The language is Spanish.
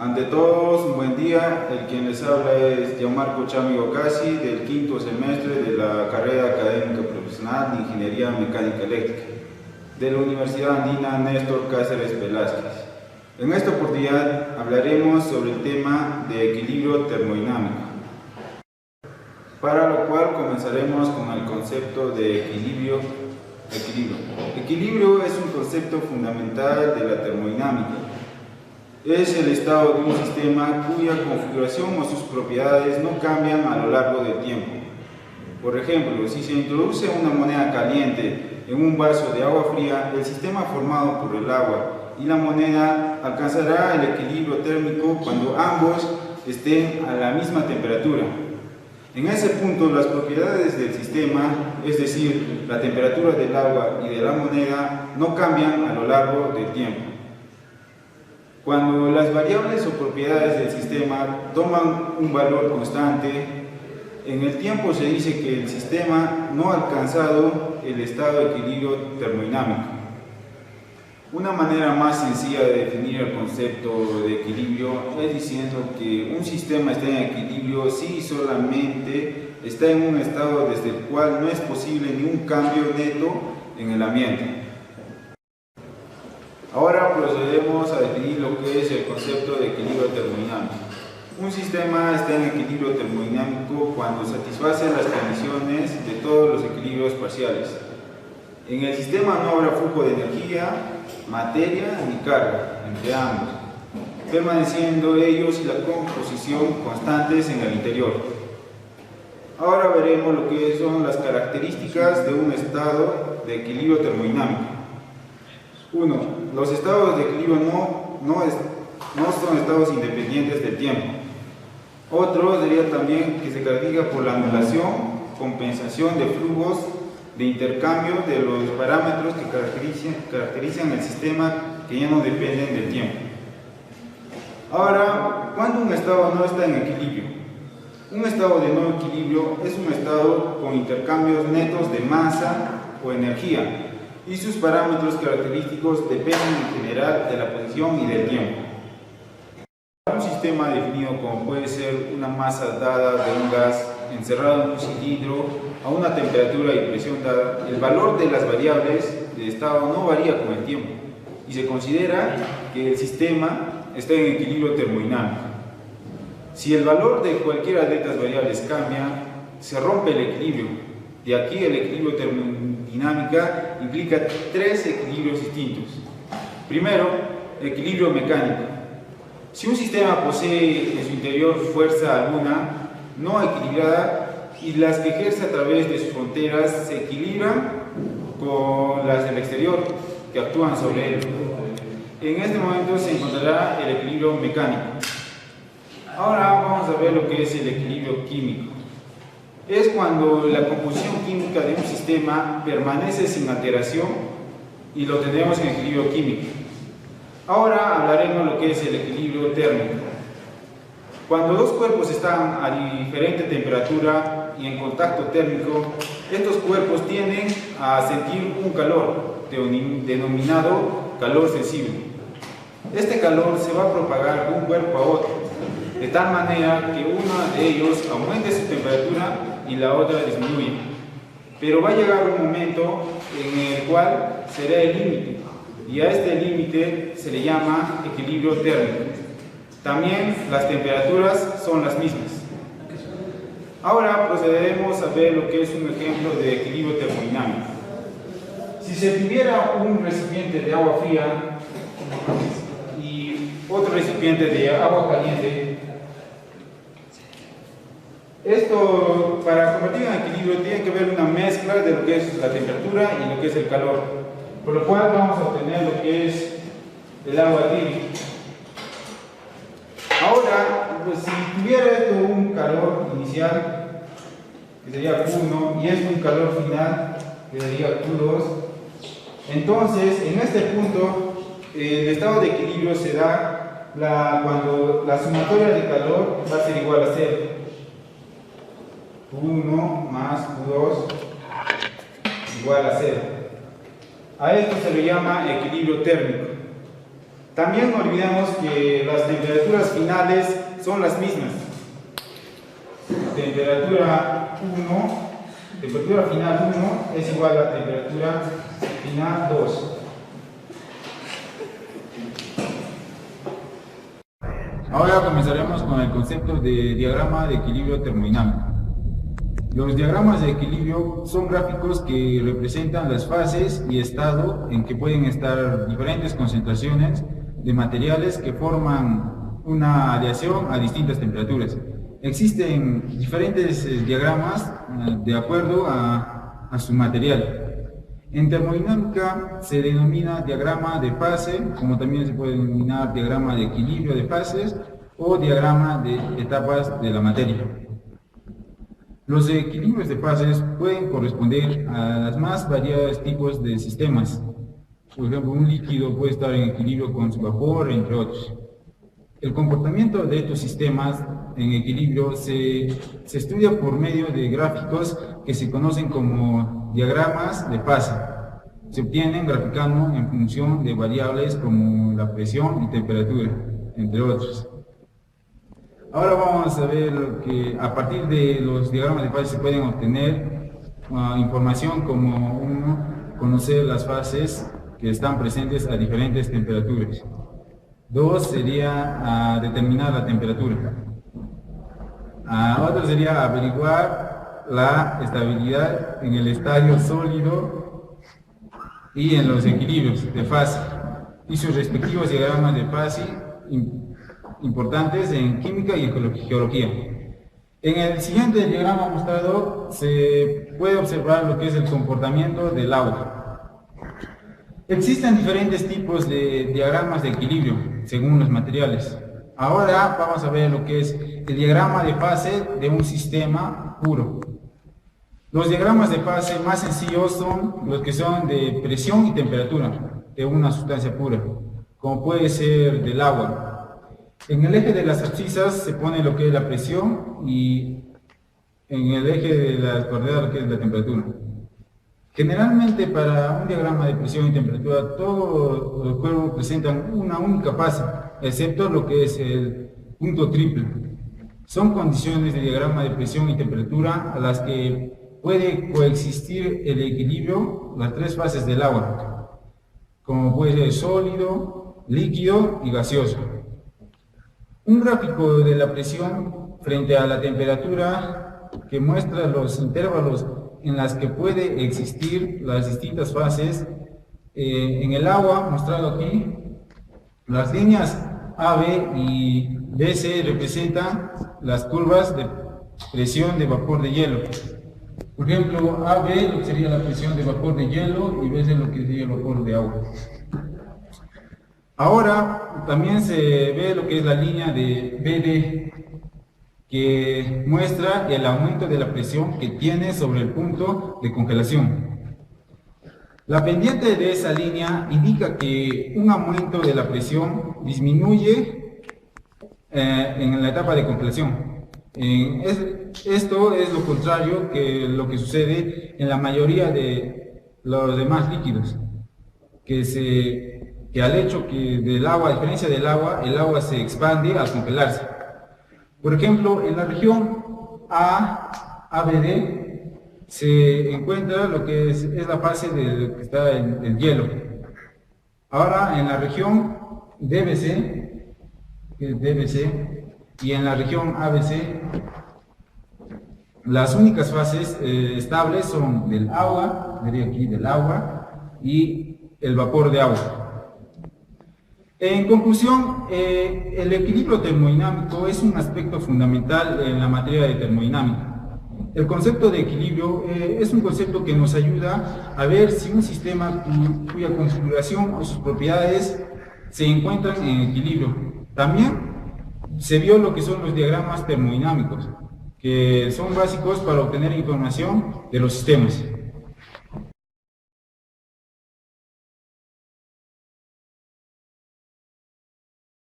Ante todos, un buen día. El quien les habla es Gianmarco Chamigo Casi, del quinto semestre de la carrera académica profesional de Ingeniería Mecánica Eléctrica de la Universidad Andina Néstor Cáceres Velázquez. En esta oportunidad hablaremos sobre el tema de equilibrio termodinámico, para lo cual comenzaremos con el concepto de equilibrio. Equilibrio es un concepto fundamental de la termodinámica. Es el estado de un sistema cuya configuración o sus propiedades no cambian a lo largo del tiempo. Por ejemplo, si se introduce una moneda caliente en un vaso de agua fría, el sistema formado por el agua y la moneda alcanzará el equilibrio térmico cuando ambos estén a la misma temperatura. En ese punto, las propiedades del sistema, es decir, la temperatura del agua y de la moneda, no cambian a lo largo del tiempo. Cuando las variables o propiedades del sistema toman un valor constante, en el tiempo se dice que el sistema no ha alcanzado el estado de equilibrio termodinámico. Una manera más sencilla de definir el concepto de equilibrio es diciendo que un sistema está en equilibrio si solamente está en un estado desde el cual no es posible ni un cambio neto en el ambiente. Ahora procedemos a definir lo que es el concepto de equilibrio termodinámico. Un sistema está en equilibrio termodinámico cuando satisface las condiciones de todos los equilibrios parciales. En el sistema no habrá flujo de energía, materia ni carga, entre ambos, permaneciendo ellos y la composición constantes en el interior. Ahora veremos lo que son las características de un estado de equilibrio termodinámico. 1. Los estados de equilibrio no son estados independientes del tiempo. Otro sería también que se caracteriza por la anulación, compensación de flujos de intercambio de los parámetros que caracterizan el sistema que ya no dependen del tiempo. Ahora, ¿cuándo un estado no está en equilibrio? Un estado de no equilibrio es un estado con intercambios netos de masa o energía, y sus parámetros característicos dependen en general de la posición y del tiempo. Un sistema definido como puede ser una masa dada de un gas encerrado en un cilindro a una temperatura y presión dada, el valor de las variables de estado no varía con el tiempo y se considera que el sistema está en equilibrio termodinámico. Si el valor de cualquiera de estas variables cambia, se rompe el equilibrio. De aquí el equilibrio termodinámica implica tres equilibrios distintos. Primero, equilibrio mecánico. Si un sistema posee en su interior fuerza alguna no equilibrada y las que ejerce a través de sus fronteras se equilibran con las del exterior que actúan sobre él, en este momento se encontrará el equilibrio mecánico. Ahora vamos a ver lo que es el equilibrio químico. Es cuando la composición química de un sistema permanece sin alteración y lo tenemos en equilibrio químico. Ahora hablaremos de lo que es el equilibrio térmico. Cuando dos cuerpos están a diferente temperatura y en contacto térmico, estos cuerpos tienden a sentir un calor, denominado calor sensible. Este calor se va a propagar de un cuerpo a otro, de tal manera que uno de ellos aumente su temperatura y la otra disminuye. Pero va a llegar un momento en el cual será el límite, y a este límite se le llama equilibrio térmico. También las temperaturas son las mismas. Ahora procederemos a ver lo que es un ejemplo de equilibrio termodinámico. Si se tuviera un recipiente de agua fría y otro recipiente de agua caliente, esto, para convertir en equilibrio, tiene que haber una mezcla de lo que es la temperatura y lo que es el calor, por lo cual vamos a obtener lo que es el agua tibia. Ahora, pues, si tuviera esto un calor inicial, que sería Q1, y esto un calor final, que sería Q2, entonces, en este punto, el estado de equilibrio se da cuando la sumatoria de calor va a ser igual a 0. Q1 más Q2 igual a 0. A esto se le llama equilibrio térmico. También no olvidemos que las temperaturas finales son las mismas. Temperatura final 1 es igual a temperatura final 2. Ahora comenzaremos con el concepto de diagrama de equilibrio termodinámico. Los diagramas de equilibrio son gráficos que representan las fases y estado en que pueden estar diferentes concentraciones de materiales que forman una aleación a distintas temperaturas. Existen diferentes diagramas de acuerdo a su material. En termodinámica se denomina diagrama de fase, como también se puede denominar diagrama de equilibrio de fases o diagrama de etapas de la materia. Los equilibrios de fases pueden corresponder a los más variados tipos de sistemas. Por ejemplo, un líquido puede estar en equilibrio con su vapor, entre otros. El comportamiento de estos sistemas en equilibrio se estudia por medio de gráficos que se conocen como diagramas de fase. Se obtienen graficando en función de variables como la presión y temperatura, entre otros. Ahora vamos a ver que a partir de los diagramas de fase se pueden obtener información como conocer las fases que están presentes a diferentes temperaturas. 2 sería determinar la temperatura. Otro sería averiguar la estabilidad en el estadio sólido y en los equilibrios de fase y sus respectivos diagramas de fase importantes en química y geología. En el siguiente diagrama mostrado se puede observar lo que es el comportamiento del agua. Existen diferentes tipos de diagramas de equilibrio según los materiales. Ahora vamos a ver lo que es el diagrama de fase de un sistema puro. Los diagramas de fase más sencillos son los que son de presión y temperatura de una sustancia pura, como puede ser del agua. En el eje de las abscisas se pone lo que es la presión y en el eje de las coordenadas lo que es la temperatura. Generalmente para un diagrama de presión y temperatura todos los cuerpos presentan una única fase, excepto lo que es el punto triple. Son condiciones de diagrama de presión y temperatura a las que puede coexistir el equilibrio, las tres fases del agua, como puede ser sólido, líquido y gaseoso. Un gráfico de la presión frente a la temperatura que muestra los intervalos en las que puede existir las distintas fases. En el agua, mostrado aquí, las líneas AB y BC representan las curvas de presión de vapor de hielo. Por ejemplo, AB lo que sería la presión de vapor de hielo y BC lo que sería el vapor de agua. Ahora también se ve lo que es la línea de BD, que muestra el aumento de la presión que tiene sobre el punto de congelación. La pendiente de esa línea indica que un aumento de la presión disminuye en la etapa de congelación. Esto es lo contrario que lo que sucede en la mayoría de los demás líquidos, que al hecho que del agua, a diferencia del agua, el agua se expande al congelarse. Por ejemplo, en la región ABD se encuentra lo que es la fase de que está en el hielo. Ahora en la región DBC y en la región ABC, las únicas fases estables son del agua, vería aquí del agua, y el vapor de agua. En conclusión, el equilibrio termodinámico es un aspecto fundamental en la materia de termodinámica. El concepto de equilibrio es un concepto que nos ayuda a ver si un sistema cuya configuración o sus propiedades se encuentran en equilibrio. También se vio lo que son los diagramas termodinámicos, que son básicos para obtener información de los sistemas.